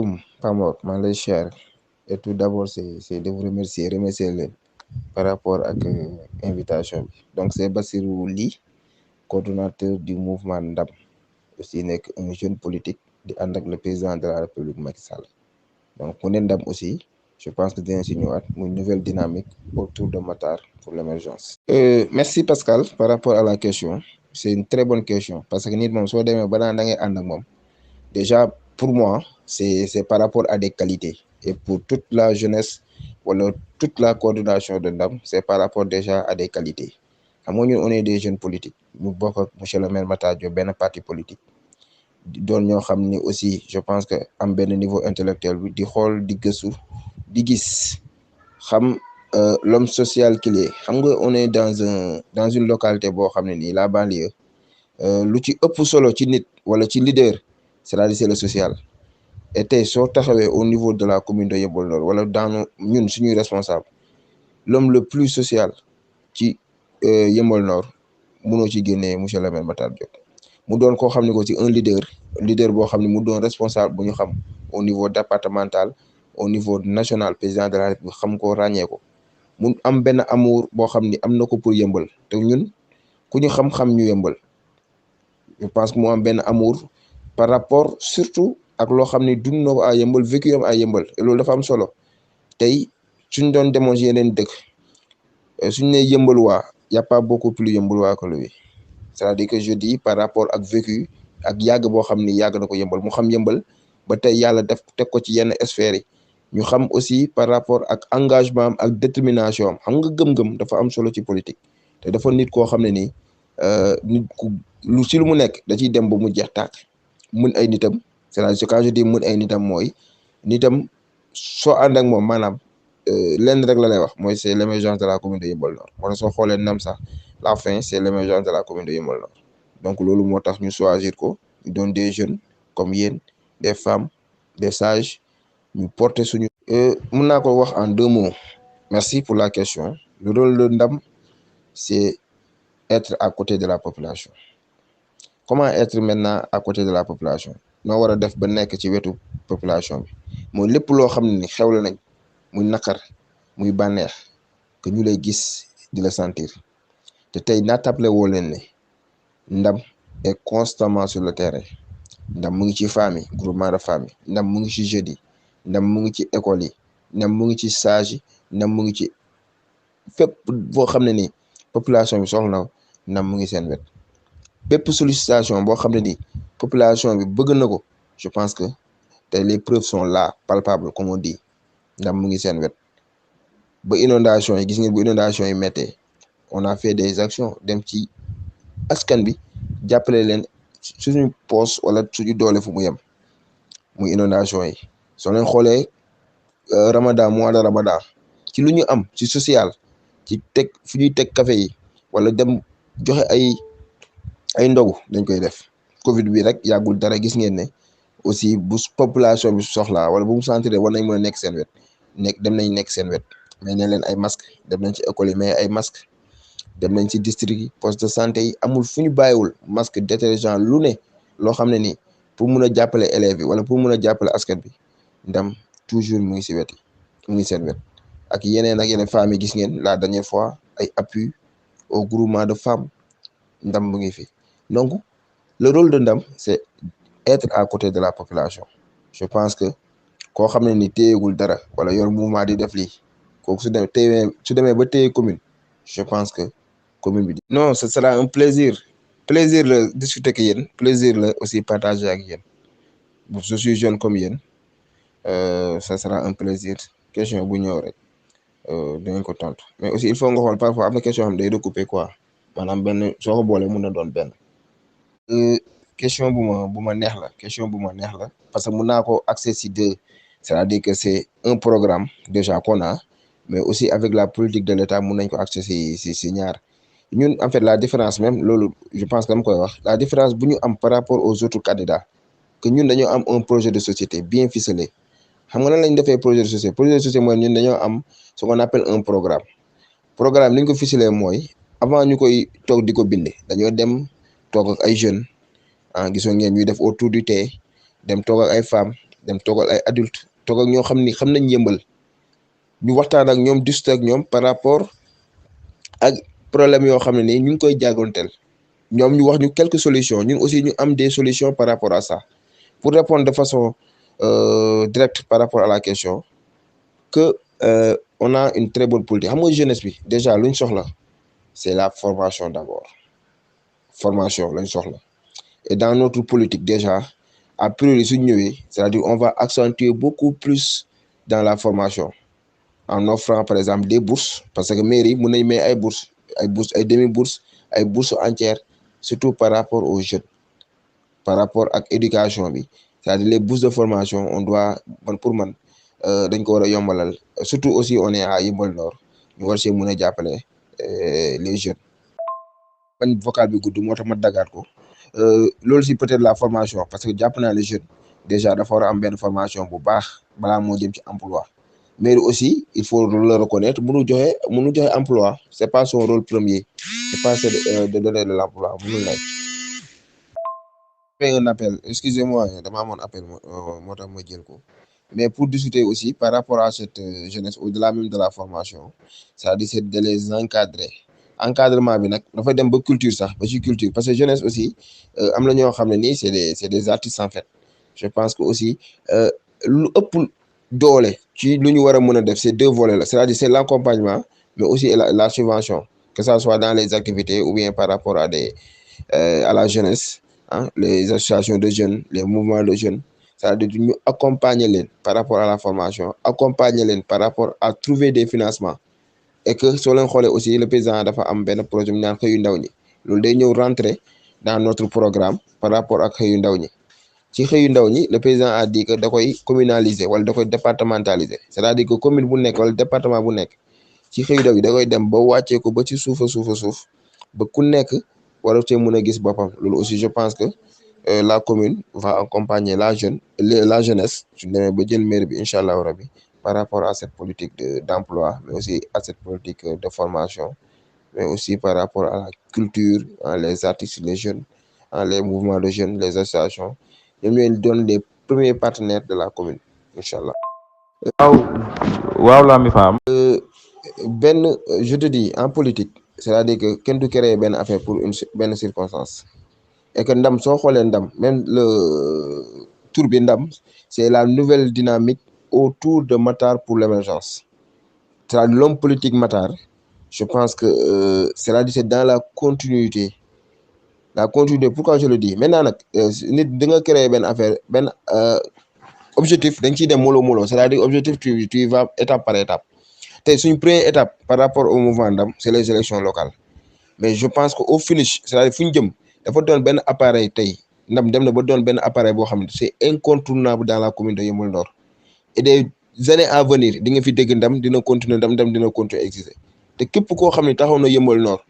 Pamor maa ngi lay cher et tout d'abord c'est de vous remercier leen par rapport ak invitation bi donc c'est Bassirou Ly coordonnateur du mouvement Ndam aussi nekk un jeune politique di ànd ak le président de la République Macky Sall donc mu ne Ndam aussi je pense que dinañ si ñëwaat muy nouvelle dynamique autour de Matar pour l'émergence. Merci Pascal par rapport à la question c'est une très bonne question parce que nit moom soo demee ba naan da ngay ànd ak moom déjà pour moi c'est par rapport à des qualités et pour toute la jeunesse wala toute la coordination de Ndam c'est par rapport déjà à des qualités xam nga ñun on est des jeunes politiques ñu bokk ak monsieur le maire Matar Diop benn parti politique doon ñoo xam ni aussi je pense que am benn niveau intellectuel bi di xool di gëstu di gis xam l'homme social qu'il est xam nga on est dans une localité boo xam ne nii la banlieue lu ci ëpp solo ci nit wala ci leader c'est-à-dire c'est le social et tey soo taxawee au niveau de la commune de Yeumbeul Nord wala dans ñun suñuy responsable l'homme le plus social ci Yeumbeul Nord munoo ci génnee monsieur le maire Matar Diop mu doon koo xam ne ko ci un leader boo xam ne mu doon responsable bu ñu xam au niveau départemental au niveau national président de la République xam ko ràññee ko mu am benn amour boo xam ni am na ko pour Yeumbeul te ñun ku ñu xam-xam ñu Yeumbeul je pense que mu am benn amour par rapport surtout ak loo xam ne dund na ko à Yeumbeul vécu am à Yeumbeul et loolu dafa am solo tey suñ doon demoon ci yeneen dëkk suñ ne Yeumbeul waa y a pas beaucoup plus Yeumbeul waa que lui c'est-à-dire que je dis par rapport ak vécu ak yàgg boo xam ni yàgg na ko Yeumbeul mu xam Yeumbeul ba tey yàlla def teg ko ci yenn sphères yi ñu xam aussi par rapport ak engagement am ak détermination am xam nga gëm-gëm dafa am solo ci politique te dafa nit koo xam ne nii nit ku lu si lu mu nekk da ciy dem ba mu jeex tàkk mun ay nitam c'est-à-dire quand je dis mun ay nitam mooy nitam soo ànd ak moom maanaam lenn rek la lay wax mooy c'est l'émergence de la commune de Yeumbeul Nord wala soo xoolee Ndam sax la fin c'est l'émergence de la commune de Yeumbeul Nord donc loolu moo tax ñu choisir ko ñu doon des jeunes comme yéen des femmes des sages ñu porter suñu mën naa ko wax en 2 mots merci pour la question le rôle de Ndam c'est être à côté de la population. Comment être maintenant à côté de la population noo war a def ba nekk ci wetu population bi mooy lépp loo xam ne ni xewle nañ muy naqar muy bànneex que ñu lay gis di la sentir te tey naatable woo leen ne Ndam est constamment sur le terrain Ndam mu ngi ci famille groupement de famille Ndam mu ngi ci jeudi Ndam mu ngi ci école yi Ndam mu ngi ci sage yi Ndam mu ngi ci fépp boo xam ne ni population bi soxla na Ndam mu ngi seen wet bépp sollicitation boo xam ne ni population bi bëgg na ko je pense que tey les preuves sont là palpables comme on dit Ndam mu ngi seen wet ba inondation yi gis ngeen bu inondation yi méttee on a fait des actions dem ci askan bi jàppale leen suñu poche wala suñu doole fu mu yem muy inondation yi soo leen xoolee Ramadan mois de Ramadan ci lu ñu am ci social ci teg fu ñuy teg café yi wala dem joxe ay ndogu dañ koy def Covid bi rek yàggul dara gis ngeen ne aussi bu population bi soxlaa wala bu mu sentir war nañ mën a nekk seen wet dem nañ nekk seen wet mais ne leen ay masque dem nañ ci école yi mais ay masque dem nañ ci district yi poste de santé yi amul fu ñu bàyyiwul masque détergent lu ne loo xam ne nii pour mun a jàppale élèves yi wala pour mun a jàppale askan bi Ndam toujours mu ngi si wet yi mu ngi seen wet ak yeneen femmes yi gis ngeen la dernière fois ay appui au groupement de femmes Ndam mu ngi fi donc le rôle de Ndam c'est être à côté de la population je pense que koo xam ne ni téyegul dara wala yor mouvement di def lii kooku su demee ba téye commune je pense que commune bi non ce sera un plaisir la discuter ak yéen plaisir la aussi partager ak yéen je suis jeune comme yéen ça sera un plaisir question bu ñëw rek dinañ ko tontu mais aussi il faut nga xool parfois am na question xam day recouper quoi maanaam benn soo ko boolee mun na doon benn question bu ma neex la parce que mun naa ko accès si deux c'est-à-dire que c'est un programme déjà qu'on a mais aussi avec la politique de l'État mun nañ ko accès si ñaar ñun en fait la différence même loolu je pense que dama koy wax la différence bu ñu am par rapport aux autres candidats que ñun dañoo am un projet de société bien ficelé xam nga nan lañ defee projet de société mooy ñun dañoo am ce qu'on appelle un programme li ñu ko ficelé mooy avant ñu koy toog di ko bind dañoo toog ak ay jeunes gisoon ngeen ñuy def autour du thé dem toog ak ay femmes dem toogal ay adulte toog ak ñoo xam ni xam nañ yëmbal ñu waxtaan ak ñoom discuter ak ñoom par rapport ak problème yoo xam ne nii ñu ngi koy jàggoonteel ñoom ñu wax ñu quelques solutions ñun aussi ñu am des solutions par rapport à ça pour répondre de façon directe par rapport à la question que on a une très bonne politique xam nga jeunesse bi déjà luñ soxla c'est la formation d'abord formation lañ soxla et dans notre politique déjà a priori suñ ñëwee c'est-à-dire on va accentuer beaucoup plus dans la formation en offrant par exemple des bourses parce que mairie mën nañ may ay bourses ay demi-bourses ay bourses entières surtout par rapport aux jeunes par rapport ak éducation bi c'est-à-dire les bourses de formation on doit pour man dañ ko war a yombalal surtout aussi on est à Yeumbeul Nord ñu war see mën a jàppale les jeunes. bañ vocal bi gudd moo tax ma dagaat ko loolu si peut-être la formation parce que jàpp naa les jeunes déjà dafa war a am benn formation bu baax balaa moo jëm ci emploi mais aussi il faut le reconnaître mënu joxe emploi c'est pas son rôle premier c'est pas de donner de l'emploi mënul nekk. un appel excusez-moi dama amoon appel moo tax ma jël ko mais pour discuter aussi par rapport à cette jeunesse au-delà même de la formation c'est-à-dire c'est de les encadrer encadrement bi nag dafa dem ba culture sax ba ci culture parce que jeunesse aussi am na ñoo xam ne nii c'est des artistes en fait je pense que aussi lu ëpp doole ci lu ñu war a mën a def c'est deux volets là c'est-à-dire c'est l'accompagnement mais aussi la subvention que ça soit dans les activités ou bien par rapport à à la jeunesse les associations de jeunes les mouvements de jeunes c'est-à-dire ñu accompagner leen par rapport à la formation accompagner leen par rapport à trouver des financements et que soo leen xoolee aussi le président dafa am benn projet mu naan xëyu ndaw ñi loolu day ñëw rentrer dans notre programme par rapport ak xëyu ndaw ñi ci xëyu ndaw ñi le président a dit que da koy communaliser wala da koy départementaliser c'est-à-dire que commune bu nekk wala département bu nekk ci xëyu ndaw yi da koy dem ba wàccee ko ba ci suuf ba ku nekk war cee mën a gis boppam loolu aussi je pense que la commune va accompagner la jeunesse su demee ba jël maire bi incha allahu rabi par rapport à cette politique d'emploi mais aussi à cette politique de formation mais aussi par rapport à la culture les artistes les jeunes les mouvements de jeunes les associations ñoom ñooy doon les premiers partenaires de la commune incha allah. waaw Lamine Fam. Je te dis en politique c'est-à-dire que kenn du créer benn affaire pour benn circonstance et que ndam soo xoolee ndam même le tour bi ndam c'est la nouvelle dynamique autour de Matar pour l'émergence c'est-à-dire l'homme politique Matar je pense que c'est-à-dire c'est dans la continuité pourquoi je le dis maintenant nag nit da nga créer benn affaire benn objectif dañ ciy dem mollo c'est-à-dire objectif tu vas étape par étape tey suñ première étape par rapport au mouvement ndam c'est les élections locales mais je pense que au finish c'est-à-dire fu ñu jëm dafa doon benn appareil tey ndam dem na ba doon benn appareil boo xam ne c'est incontournable dans la commune de Yeumbeul Nord et des années à venir di nga fi dégg ndam dina continuer exister te képp koo xam ne taxaw na Yeumbeul Nord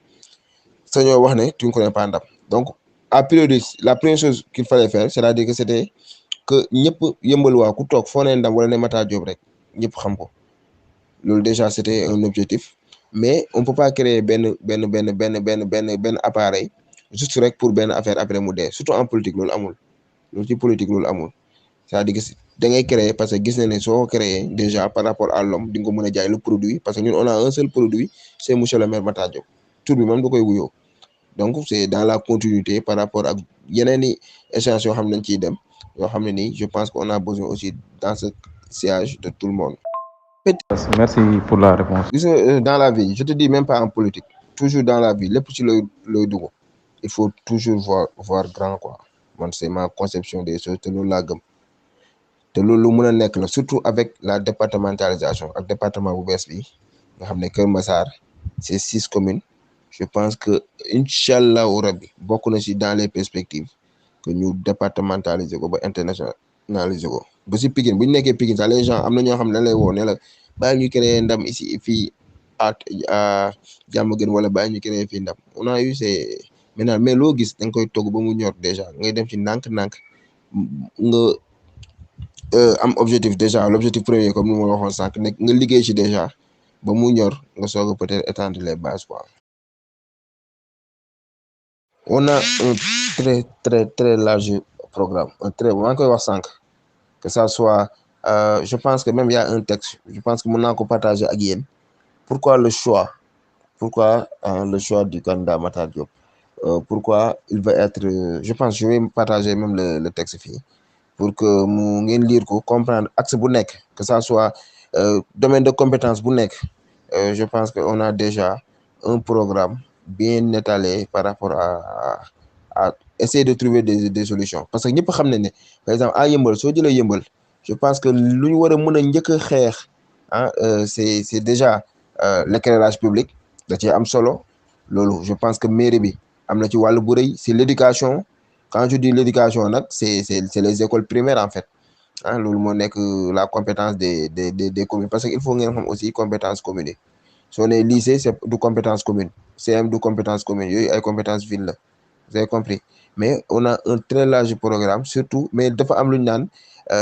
sañoo wax ne tu ne connais pas ndam donc a priori la première chose qu'il fallait faire c'est-à-dire que c'était que ñëpp Yeumbeul waa ku toog foo ne ndam wala ne Matar Diop rek ñëpp xam ko loolu déjà c'était un objectif mais on peut pas créer benn appareil juste rek pour benn affaire après mu dee surtout en politique loolu amul c'est-à-dire que da ngay créer parce que gis na ne soo créer déjà par rapport à l'homme di nga ko mën a jaay le produit parce que ñun on a un seul produit c'est monsieur le maire Matar Diop tur bi moom da koy wuyoo donc c'est dans la continuité par rapport ak yeneen i échanges yoo xam ne dañ ciy dem yoo xam ne nii je pense qu'on a besoin aussi dans ce sillage de tout le monde. Merci pour la réponse. Dans la vie je te dis même pas en politique toujours dans la vie lépp ci looy dugg il faut toujours voir grand quoi man c'est ma conception des choses te loolu laa gëm te loolu lu mën a nekk la surtout avec la départementalisation ak département bu bees bi nga xam ne Kër Massar c'est 6 communes je pense que incha allahu rabbi bokk na ci dans les perspectives que ñu départementaliser ko ba internationaliser ko ba ci Pikine bu ñu nekkee Pikine sax les gens am na ñoo xam ne dañ lay woo ne la bàyyi ñu créer ndam ici fii à Diamaguène wala bàyyi ñu créer fii ndam on a eu c'est maintenant mais loo gis da nga koy togg ba mu ñor déjà ngay dem ci ndànk-ndànk nga am objectif déjà l'objectif premier comme ni ma waxoon sànq nekk nga liggéey ci déjà ba mu ñor nga soog a peut-être étendre les bases quoi. On a un très large programme maa ngi koy wax sànq que ça soit je pense que même il y a un texte je pense que mën naa ko partager ak yéen pourquoi le choix le choix du candidat Matar Diop pourquoi il va être je pense je vais partager même le texte fii pour que mu ngeen lire ko comprendre axe bu nekk que ça soit domaine de compétence bu nekk je pense que on a déjà un programme bien étalé par rapport à essayer de trouver des solutions parce que ñëpp xam nañ ne par exemple à Yeumbeul soo jëlee Yeumbeul je pense que lu ñu war a mën a njëkk a xeex c'est déjà l'éclairage public da cee am solo loolu je pense que mairie bi am na ci wàllu bu rëy c'est l'éducation quand je dis l'éducation nag c'est les écoles primaires en fait loolu moo nekk la compétence des communes parce que il faut ngeen xam aussi compétence commune yi soo nee lycée c'est du compétence commune CM du compétence commune yooyu ay compétence ville la vous avez compris mais on a un très large programme surtout mais dafa am lu ñu naan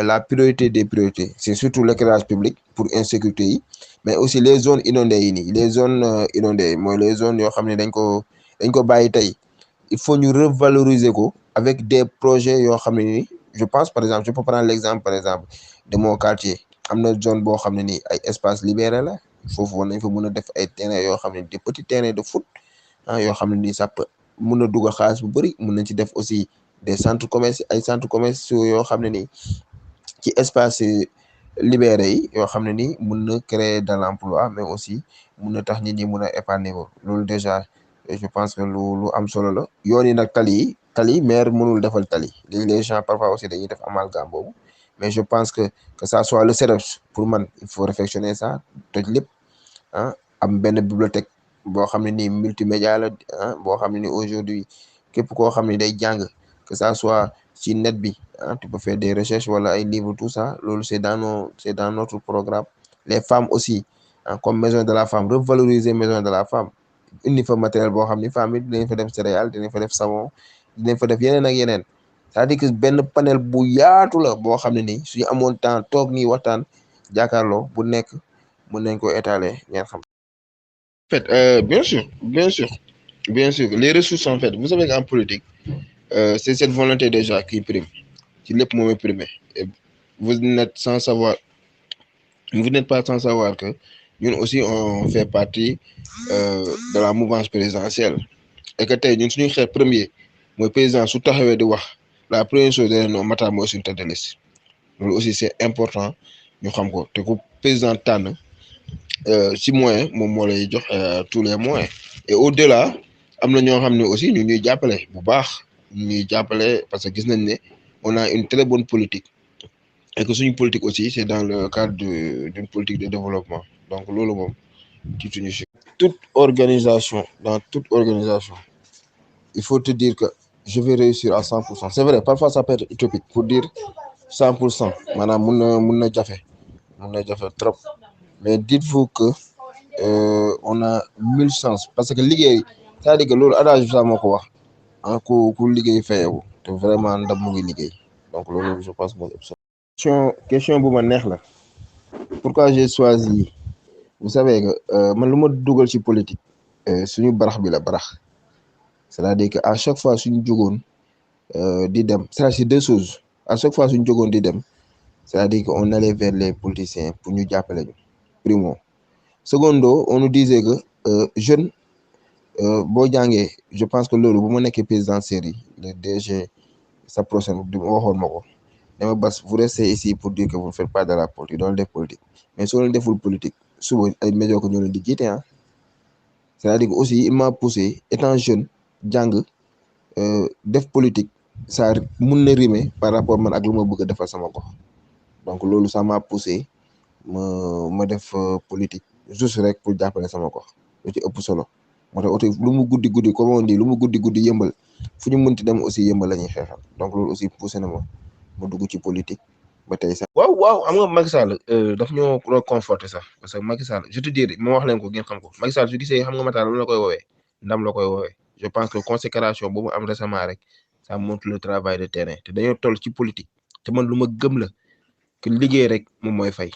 la priorité des priorités c'est surtout l'éclairage public pour insécurité yi mais aussi les zones inondées yi nii les zones inondées mooy les zones yoo xam ne dañ ko bàyyi tey il faut ñu revaloriser ko avec des projets yoo xam ne ni je pense par exemple je peux prendre l'exemple par exemple de mon quartier am na zone boo xam ne nii ay espace libéré la foofu war nañ fa mën a def ay terrain yoo xam ne des petits terrains de foot yoo xam ne nii ça peut mën a dugal xaalis bu bëri mën nañ ci def aussi des centres commerciaux ay centres commerciaux yoo xam ne nii ci espace libéré yi yoo xam ne nii mën na créer de l'emploi mais aussi mën na tax nit ñi mën a épargner ko loolu déjà je pense que lu am solo la yoon yi nag tali maire mënul defal tali les gens parfois aussi dañuy def amalgame boobu mais je pense que ça soit le CEDEPS pour man il faut réfectionner ça toj lépp am benn bibliothèque boo xam ne nii multimédia la boo xam ne ni aujourd'hui képp koo xam ne day jàng que ça soit ci net bi tu peux faire des recherches wala ay livres tout ça loolu c'est dans notre programme les femmes aussi comme maison de la femme revaloriser maison de la femme indi fa matériel boo xam ni femme yi dinañ fa def céréales dinañ fa def savon dinañ fa def yeneen ak yeneen c'est-à-dire que benn panel bu yaatu la boo xam ne nii suñu amoon temps toog nii waxtaan jàkkaarloo bu nekk mën nañ ko étaler ngeen xam. En fait bien sûr les ressources en fait vous savez qu'en politique c'est cette volonté déjà qui prime ci lépp moom primé et vous n'êtes pas sans savoir que ñun aussi on fait partie de la mouvance présidentielle et que tey ñun suñuy xeex premier mooy président su taxawee di wax la première chose dane non Matar mooy suñu tête de liste loolu aussi c'est important ñu xam ko te ku président tànn ci moyen moom moo lay jox tous les moyens et au-delà am na ñoo xam ne aussi ñu ñuy jàppale bu baax ñu ñuy jàppale parce que gis nañ ne on a une très bonne politique et que suñu politique aussi c'est dans le cadre d'une politique de développement donc loolu moom ci suñu si dans toute organisation il faut te dire que je vais réussir à 100%. C'est vrai parfois ça peut être utopique pour dire 100% maanaam mun na jafe trop mais dites-vous que on a 1000 chances parce que liggéey c'est-à-dire que loolu adage sax moo ko wax ku liggéey fayewu te vraiment ndam mu ngi liggéey donc loolu je pense mooy question bu ma neex la pourquoi j'ai choisi vous savez que man lu ma dugal ci politique suñu barax bi la barax c'est-à-dire que à chaque fois suñu jógoon di dem c'est deux choses à chaque fois suñu jógoon di dem c'est-à-dire que on allait vers les politiciens pour ñu jàppale ñu primo secondo on nous disait que jeune boo jàngee je pense que loolu bu ma nekkee présidentiel yi le DG sa prochaine di waxoon ma ko dama bas vous restez ici pour dire que vous ne faites pas de la politique doon def politique mais soo leen deful politique suba ay médiocre ñoo leen di jiite c'est-à-dire que aussi il m'a poussé étant jeune jàng def politique ça mun na rimer par rapport man ak lu ma bëgg a defal sama gox donc loolu ça m'a poussé ma def politique juste rek pour jàppale sama gox lu ci ëpp solo moo tax oto lu mu guddi comme on dit lu mu guddi yëmbal fu ñu mënti dem aussi yëmbal la ñuy xeexal donc loolu aussi poussé na ma dugg ci politique ba tey sax. waaw xam nga Macky Sall daf ñoo conforté sax parce que Macky Sall je te dis ma wax leen ko ngeen xam ko Macky Sall su gisee xam nga Matar la koy woowee ndam la koy woowee je pense que consécration boobu am récemment rek ça montre le travail de terrain te dañoo toll ci politique te man lu ma gëm la que liggéey rek moom mooy fay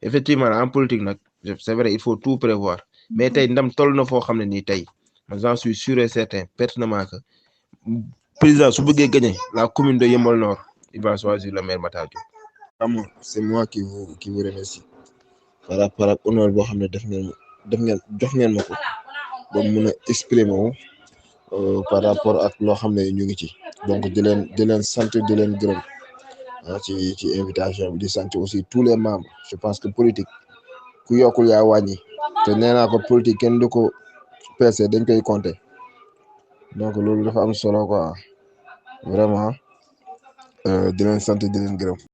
effectivement en politique nag c'est vrai il faut tout prévoir mais tey ndam toll na foo xam ne nii tey j'en suis sûr et certain pertinemment que président su bëggee gagner la commune de Yeumbeul Nord il va choisir le maire Matar Diop xam nga c'est moi qui vous remercie par rapport ak honneur boo xam ne def ngeen jox ngeen ma ko ba mun a exprimer wu par rapport ak loo xam ne ñu ngi ci donc di leen sant di leen gërëm ci invitation bi di sant aussi tous les membres. Je pense que politique ku yokkul yaa wàññi te nee naa ko politique kenn du ko peese dañ koy compter donc loolu dafa am solo quoi vraiment di leen sant di leen gërëm.